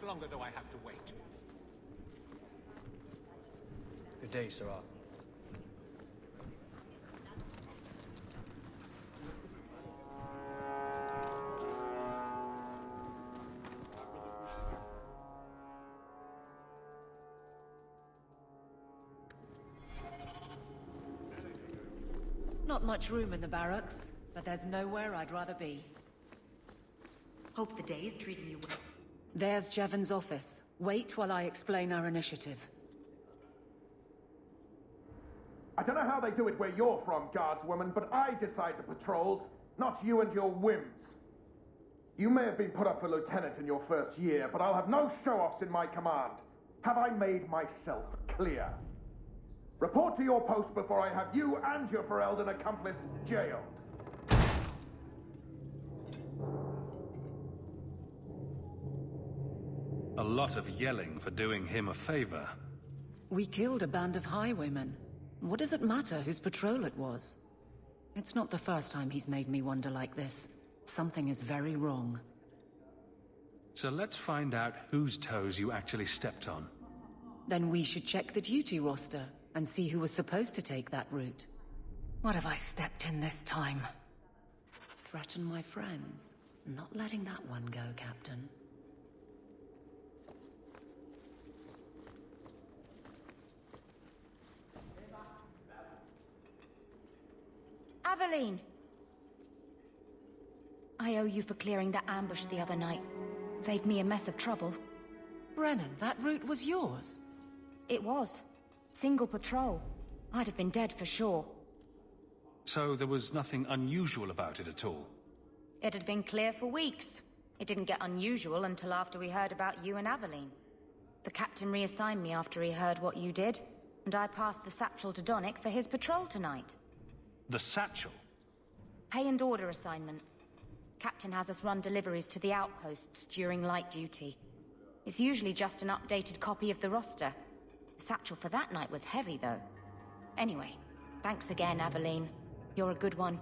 much longer do I have to wait? Good day, Sirrah. Not much room in the barracks, but there's nowhere I'd rather be. Hope the day is treating you well. There's Jevon's office. Wait while I explain our initiative. I don't know how they do it where you're from, guardswoman, but I decide the patrols, not you and your whims. You may have been put up for lieutenant in your first year, but I'll have no show-offs in my command. Have I made myself clear? Report to your post before I have you and your Ferelden accomplice jailed. A lot of yelling for doing him a favor. We killed a band of highwaymen. What does it matter whose patrol it was? It's not the first time he's made me wonder like this. Something is very wrong. So let's find out whose toes you actually stepped on. Then we should check the duty roster and see who was supposed to take that route. What have I stepped in this time? Threaten my friends. Not letting that one go, Captain. Aveline! I owe you for clearing that ambush the other night. Saved me a mess of trouble. Brennan, that route was yours? It was. Single patrol. I'd have been dead for sure. So there was nothing unusual about it at all? It had been clear for weeks. It didn't get unusual until after we heard about you and Aveline. The captain reassigned me after he heard what you did, and I passed the satchel to Donick for his patrol tonight. The satchel? Pay and order assignments. Captain has us run deliveries to the outposts during light duty. It's usually just an updated copy of the roster. The satchel for that night was heavy, though. Anyway, thanks again, Aveline. You're a good one.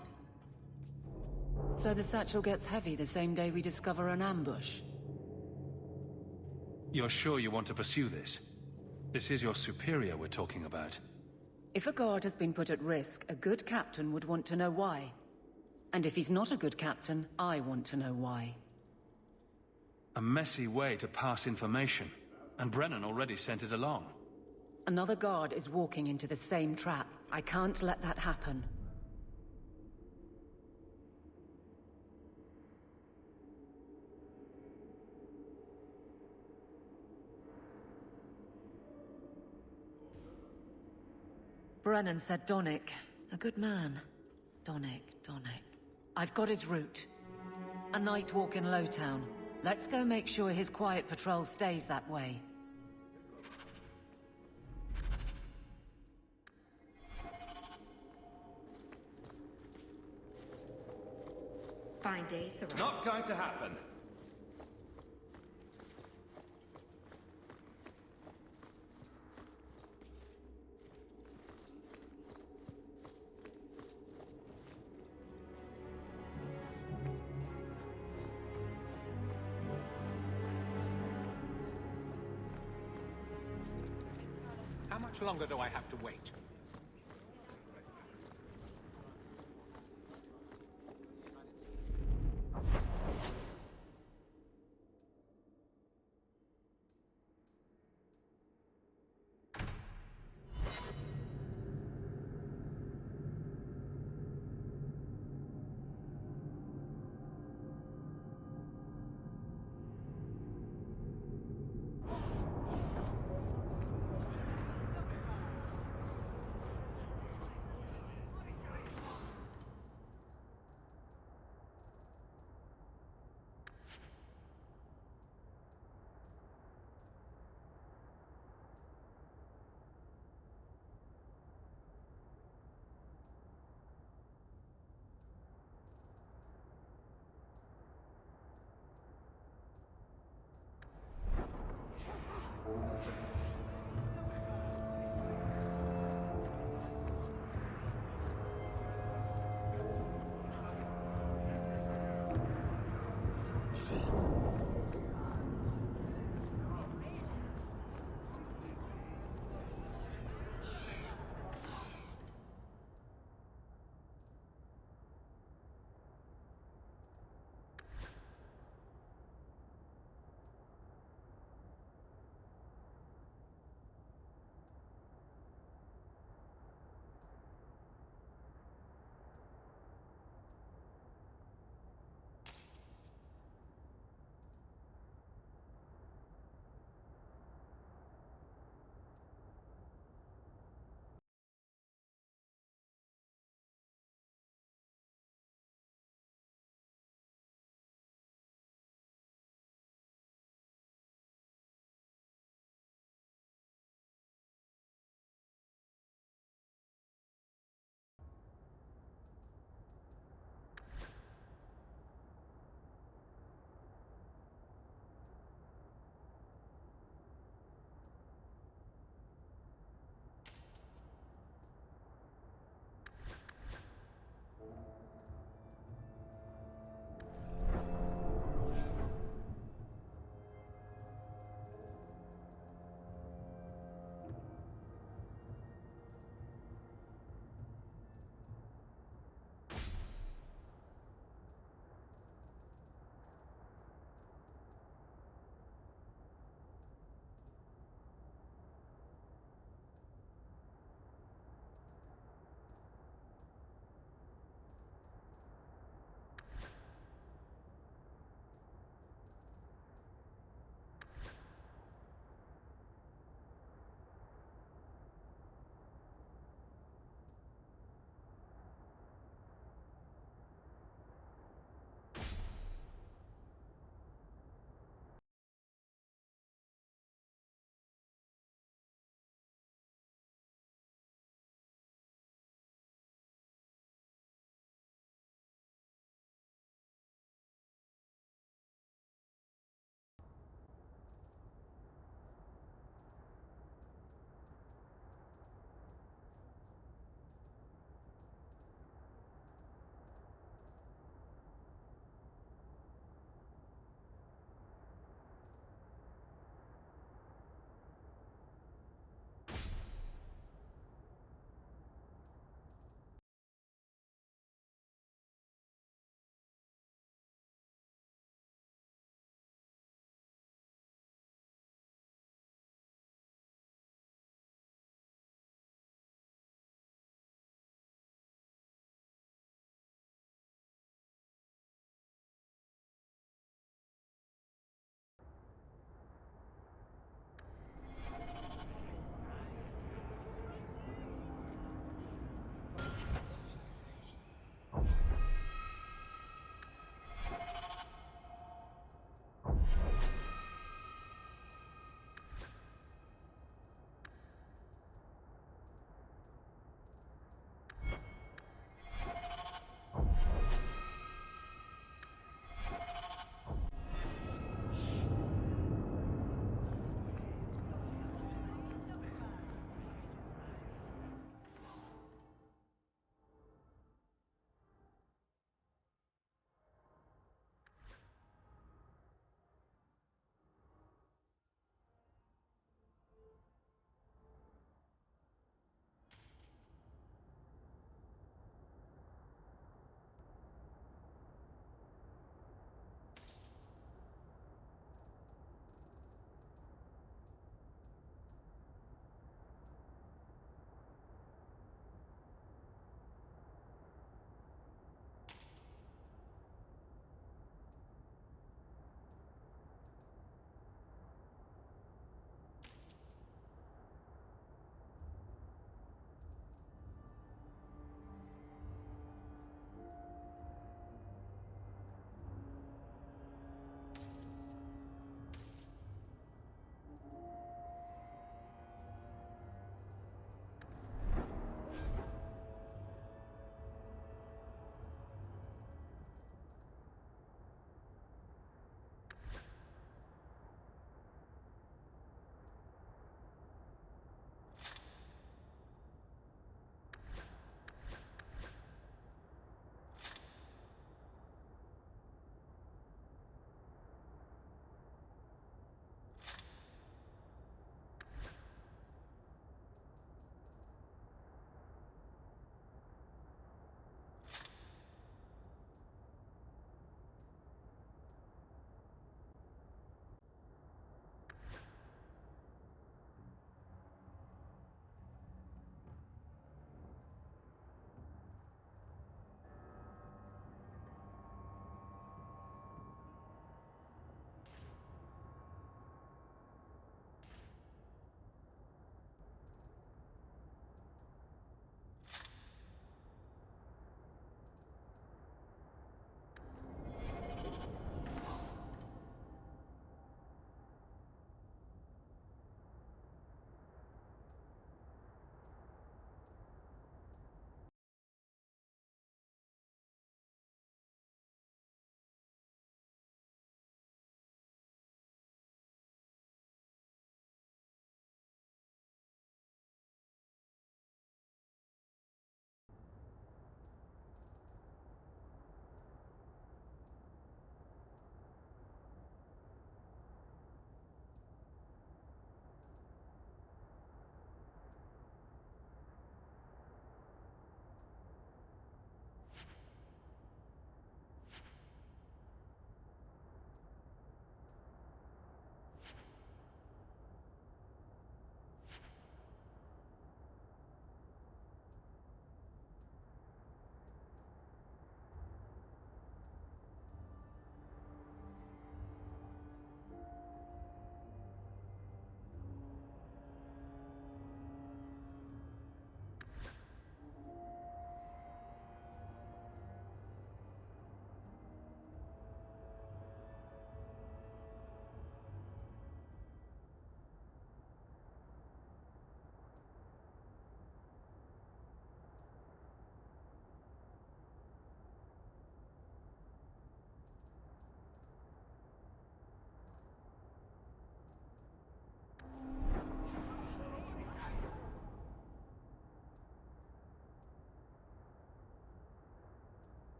So the satchel gets heavy the same day we discover an ambush? You're sure you want to pursue this? This is your superior we're talking about. If a guard has been put at risk, a good captain would want to know why. And if he's not a good captain, I want to know why. A messy way to pass information, and Brennan already sent it along. Another guard is walking into the same trap. I can't let that happen. Brennan said Donick. A good man. Donick. I've got his route. A night walk in Lowtown. Let's go make sure his quiet patrol stays that way. Fine day, Sirrah. Not going to happen. How much longer do I have to wait?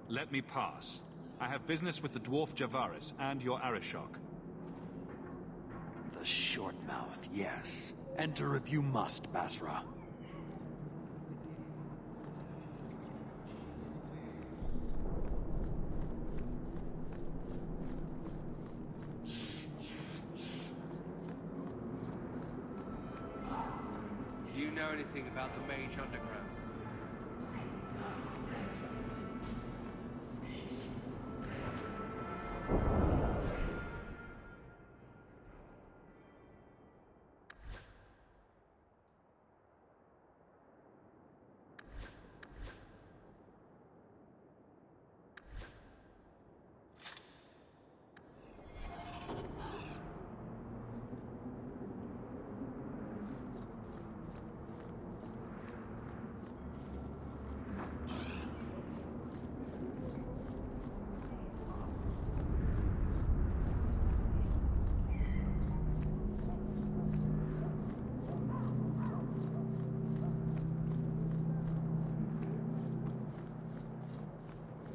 Let me pass. I have business with the dwarf Javaris and your Arishok. The short mouth, yes. Enter if you must, Basra. Do you know anything about the Mage Underground?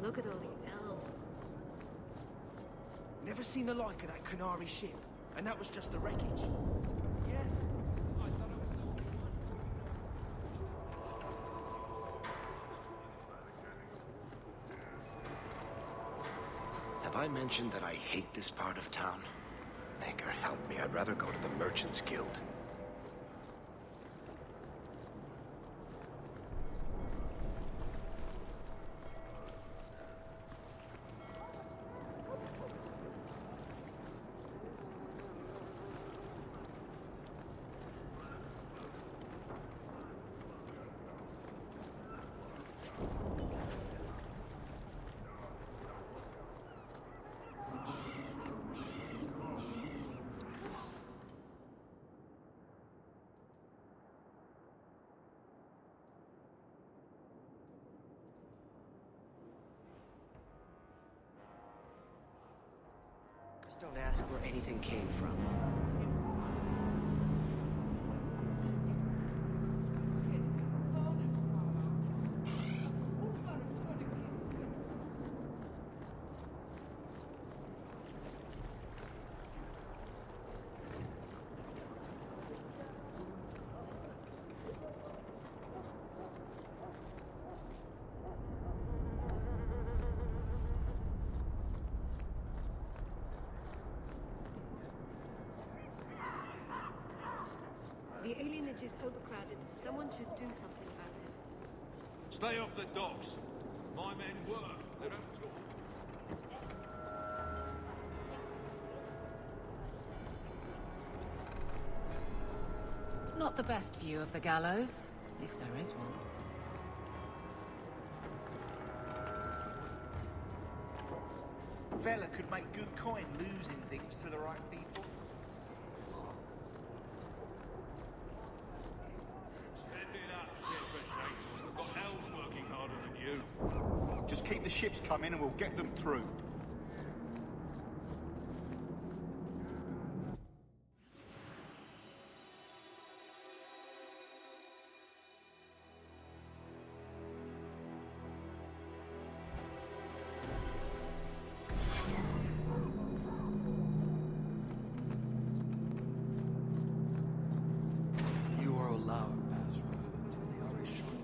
Look at all the elves. Never seen the like of that Canary ship. And that was just the wreckage. Yes. I thought it was the only one. Have I mentioned that I hate this part of town? Maker, help me. I'd rather go to the Merchants Guild. Don't ask where anything came from. The alienage is overcrowded. Someone should do something about it. Stay off the docks. My men work. They don't talk. Not the best view of the gallows, if there is one. Fella could make good coin losing things to the right people. Step it up, shit for shakes. We've got elves working harder than you. Just keep the ships coming and we'll get them through. You are allowed, Basra, until the Arishok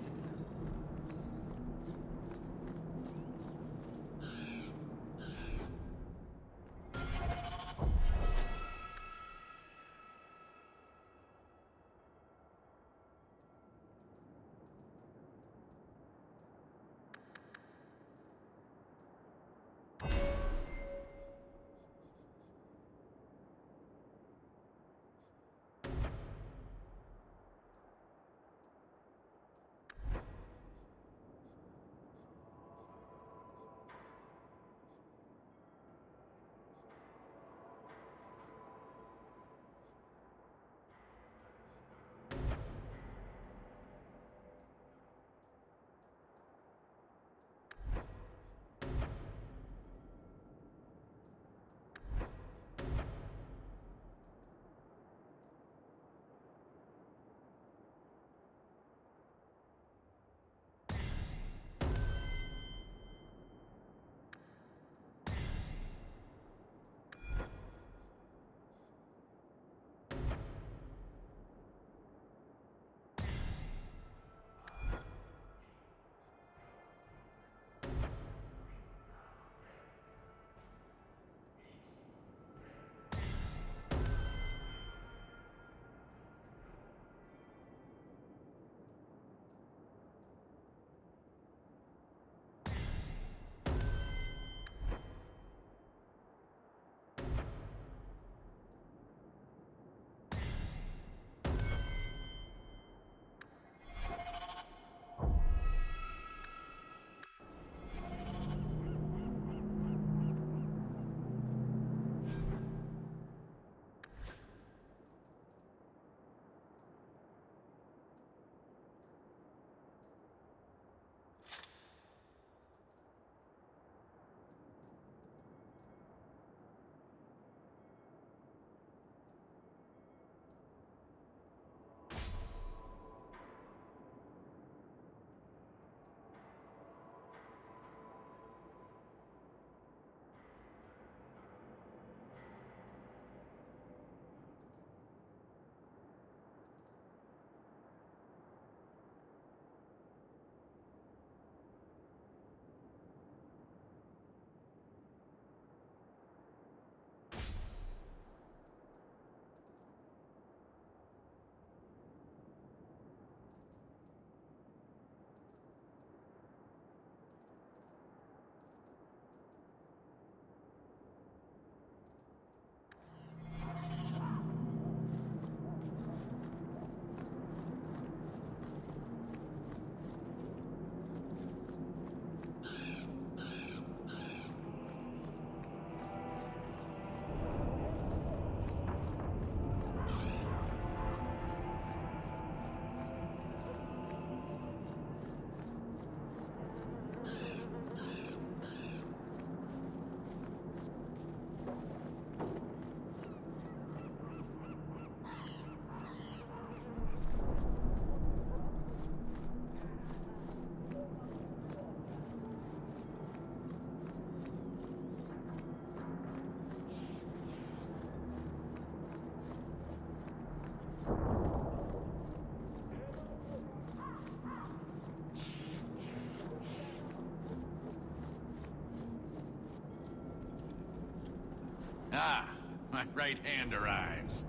my right hand arrives.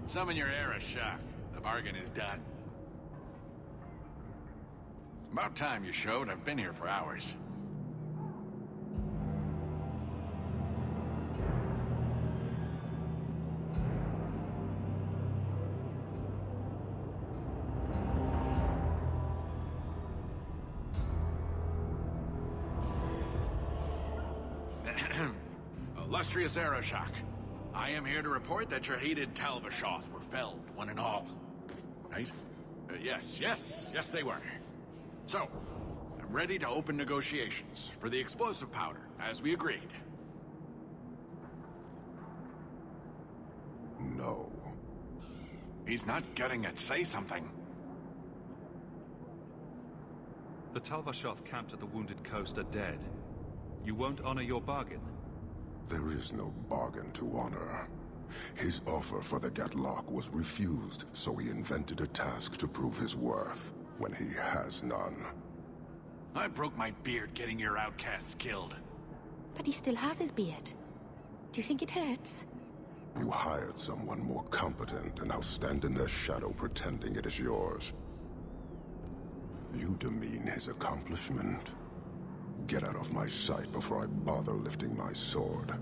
Summon your Era Shock. The bargain is done. About time you showed. I've been here for hours. Illustrious Aeroshock, I am here to report that your hated Talvashoth were felled, one and all. Right? Yes, they were. So, I'm ready to open negotiations for the explosive powder, as we agreed. No. He's not getting it. Say something. The Talvashoth camped at the Wounded Coast are dead. You won't honor your bargain? There is no bargain to honor. His offer for the Gatlock was refused, so he invented a task to prove his worth, when he has none. I broke my beard getting your outcasts killed. But he still has his beard. Do you think it hurts? You hired someone more competent and now stand in their shadow pretending it is yours. You demean his accomplishment. Get out of my sight before I bother lifting my sword.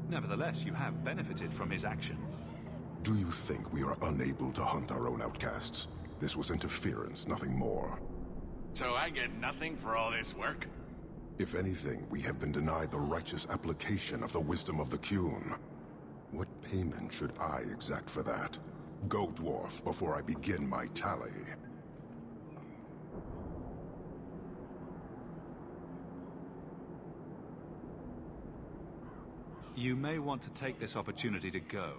Nevertheless, you have benefited from his action. Do you think we are unable to hunt our own outcasts? This was interference, nothing more. So I get nothing for all this work? If anything, we have been denied the righteous application of the wisdom of the Qun. What payment should I exact for that? Go, dwarf, before I begin my tally. You may want to take this opportunity to go.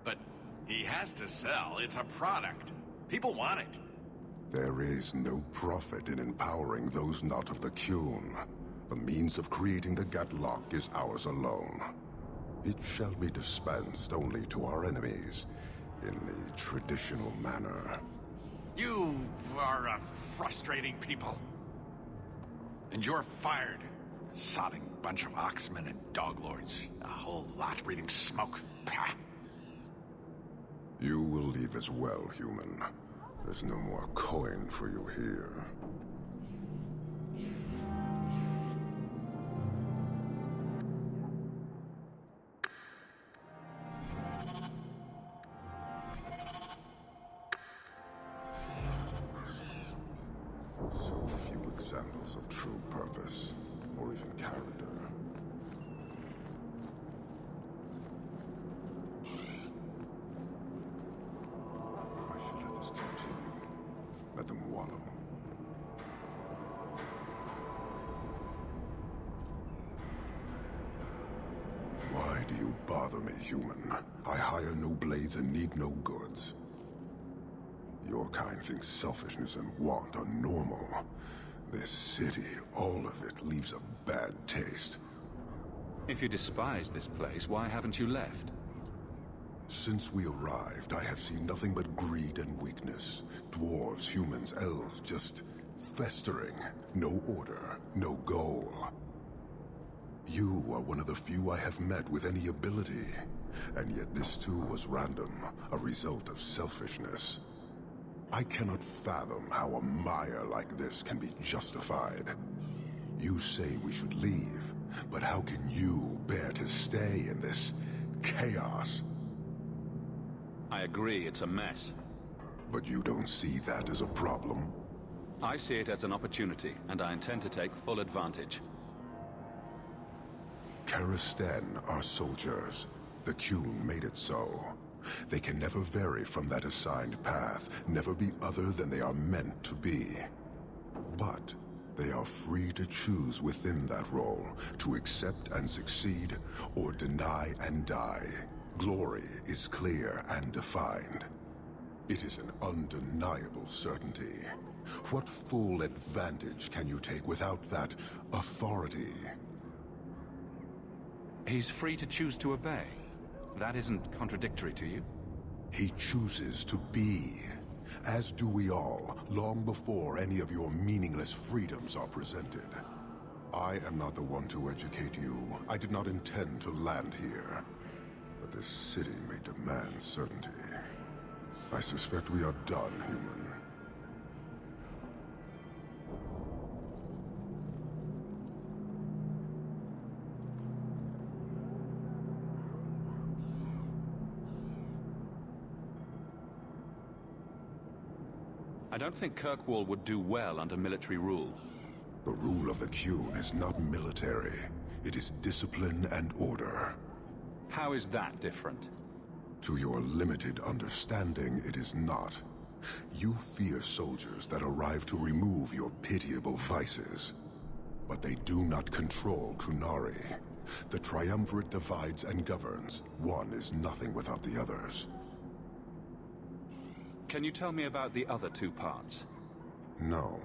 But he has to sell. It's a product. People want it. There is no profit in empowering those not of the Qun. The means of creating the Gatlock is ours alone. It shall be dispensed only to our enemies, in the traditional manner. You are a frustrating people. And you're fired. Sodding bunch of oxmen and doglords. A whole lot breathing smoke. Pah. You will leave as well, human. There's no more coin for you here. So few examples of true purpose, or even character. I should let this continue. Let them wallow. Why do you bother me, human? I hire no blades and need no goods. Your kind thinks selfishness and want are normal. This city, all of it, leaves a bad taste. If you despise this place, why haven't you left? Since we arrived, I have seen nothing but greed and weakness. Dwarves, humans, elves, just festering. No order, no goal. You are one of the few I have met with any ability. And yet this too was random, a result of selfishness. I cannot fathom how a mire like this can be justified. You say we should leave, but how can you bear to stay in this chaos? I agree, it's a mess. But you don't see that as a problem? I see it as an opportunity, and I intend to take full advantage. Karisten are soldiers. The Qun made it so. They can never vary from that assigned path, never be other than they are meant to be. But they are free to choose within that role, to accept and succeed, or deny and die. Glory is clear and defined. It is an undeniable certainty. What full advantage can you take without that authority? He's free to choose to obey. That isn't contradictory to you? He chooses to be. As do we all, long before any of your meaningless freedoms are presented. I am not the one to educate you. I did not intend to land here. But this city may demand certainty. I suspect we are done, human. I don't think Kirkwall would do well under military rule. The rule of the Qun is not military. It is discipline and order. How is that different? To your limited understanding, it is not. You fear soldiers that arrive to remove your pitiable vices. But they do not control Qunari. The Triumvirate divides and governs. One is nothing without the others. Can you tell me about the other two parts? No.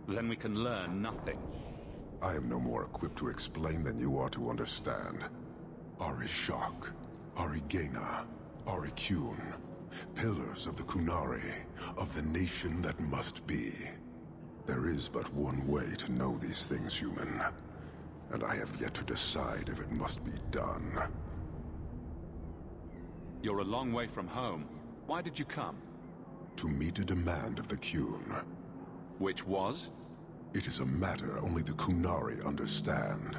Then we can learn nothing. I am no more equipped to explain than you are to understand. Arishak, Arigena, Ariqun, pillars of the Qunari, of the nation that must be. There is but one way to know these things, human. And I have yet to decide if it must be done. You're a long way from home. Why did you come? To meet a demand of the Qun. Which was? It is a matter only the Qunari understand.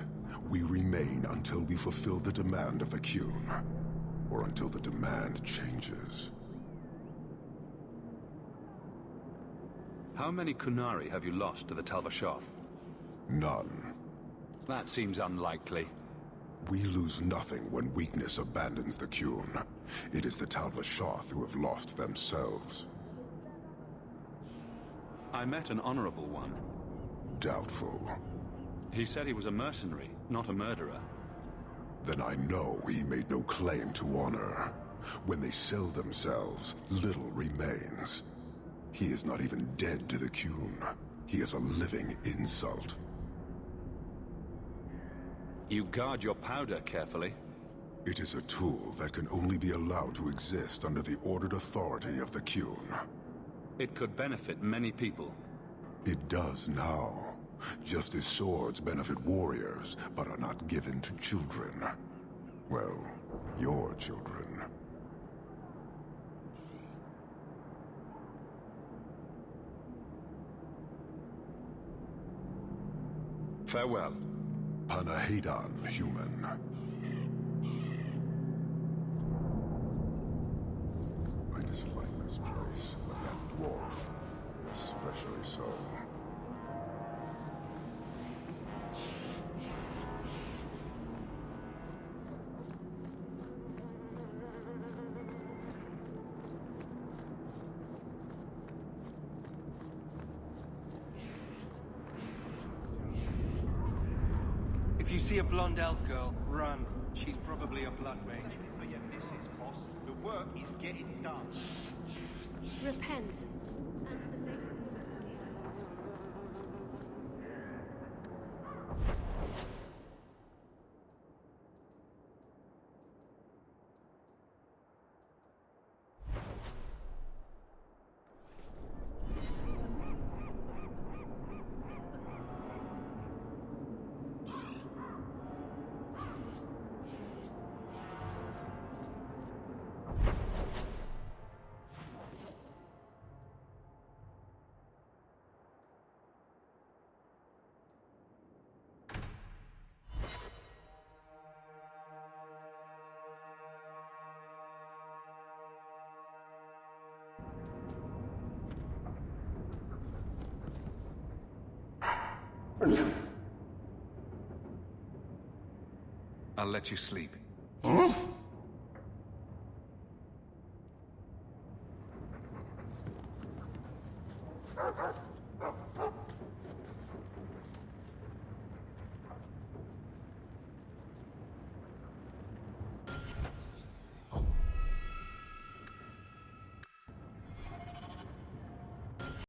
We remain until we fulfill the demand of the Qun. Or until the demand changes. How many Qunari have you lost to the Tal-Vashoth? None. That seems unlikely. We lose nothing when weakness abandons the Qun. It is the Tal-Vashoth who have lost themselves. I met an honorable one. Doubtful. He said he was a mercenary, not a murderer. Then I know he made no claim to honor. When they sell themselves, little remains. He is not even dead to the Qun. He is a living insult. You guard your powder carefully. It is a tool that can only be allowed to exist under the ordered authority of the Qun. It could benefit many people. It does now. Just as swords benefit warriors, but are not given to children. Well, your children. Farewell. Panahedan, human. I dislike this place, but that dwarf, especially so. If you see a blonde elf girl, run. She's probably a blood mage. For your missus, boss. The work is getting done. Repent, and the maker will forgive. I'll let you sleep. Huh?